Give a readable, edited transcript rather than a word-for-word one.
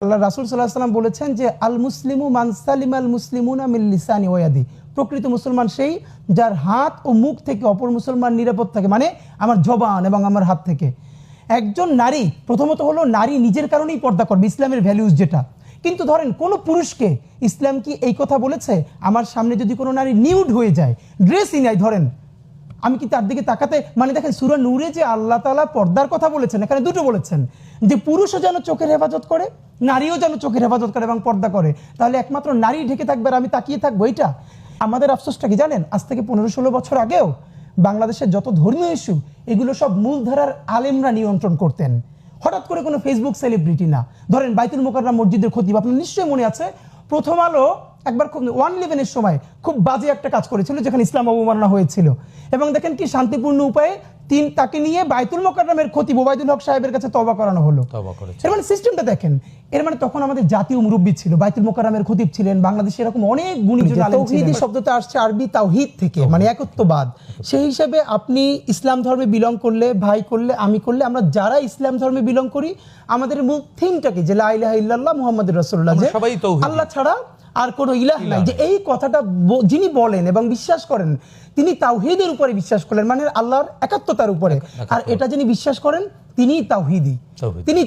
আল্লাহ রাসূল সাল্লাল্লাহু আলাইহি ওয়াসাল্লাম বলেছেন যে আল মুসলিমু মান সালিমাল মুসলিমুনা মিন লিসানি ওয়া ইয়াদি। প্রকৃত মুসলমান সেই যার হাত ও মুখ থেকে অপর মুসলমান নিরাপদ থাকে, মানে আমার জবান এবং আমার হাত থেকে। একজন নারী প্রথমত হলো নারী নিজের কারণেই পর্দা করবে, ইসলামের ভ্যালুজ যেটা। কিন্তু ধরেন কোনো পুরুষকে ইসলাম কি এই কথা বলেছে আমার সামনে যদি কোনো নারী নিউড হয়ে যায়, ড্রেসই নাই, ধরেন আমি কি তার দিকে তাকাতে, মানে দেখেন সূরা নূরে যে আল্লাহ তাআলা পর্দার কথা বলেছেন, এখানে দুটো বলেছেন যে পুরুষও যেন চোখের হেফাজত করে, নারীও যেন চোখের হেফাজত করে এবং পর্দা করে। তাহলে একমাত্র নারী ঢেকে থাকবে আর আমি তাকিয়ে থাকবো, এইটা আমাদের আফসোসটা কি জানেন? আজ থেকে 15-16 বছর আগেও বাংলাদেশের যত ধর্মীয় ইস্যু এগুলো সব মূলধারার আলেমরা নিয়ন্ত্রণ করতেন, হঠাৎ করে কোনো ফেসবুক সেলিব্রিটি না। ধরেন বাইতুল মোকাররম মসজিদের খতিব, আপনার নিশ্চয়ই মনে আছে প্রথম আলো একবার 111-এর সময় খুব বাজে একটা কাজ করেছিল যেখানে ইসলাম অবমাননা হয়েছিল, এবং দেখেন কি শান্তিপূর্ণ উপায়ে তাকে নিয়ে বাইতুল মোকাররমের খতিব ওবায়দুল হক সাহেবের কাছে তওবা করানো হলো। এর মানে সিস্টেমটা দেখেন, এর মানে তখন আমাদের জাতীয় মুরব্বী ছিল, বাইতুল মোকাররমের খতিব ছিলেন, বাংলাদেশে এরকম অনেক গুণীজন আলেম ছিলেন। তাওহীদ শব্দটা আসছে আরবি তাওহীদ থেকে, মানে একত্ববাদ। সেই হিসেবে আপনি ইসলাম ধর্মে বিলং করলে, ভাই করলে, আমি করলে, আমরা যারা ইসলাম ধর্মে বিলং করি আমাদের মূল থিমটা কি, যে লা ইলাহা ইল্লাল্লাহ মুহাম্মাদুর রাসূলুল্লাহ, যে আল্লাহ ছাড়া আর কোনো ইলাহ নাই, যে এই কথাটা যিনি বলেন এবং বিশ্বাস করেন তিনি তাওহীদের উপরে বিশ্বাস করলেন, মানে আল্লাহর একাত্মতার উপরে। আর এটা যিনি বিশ্বাস করেন তিনি তাওহীদি, তিনি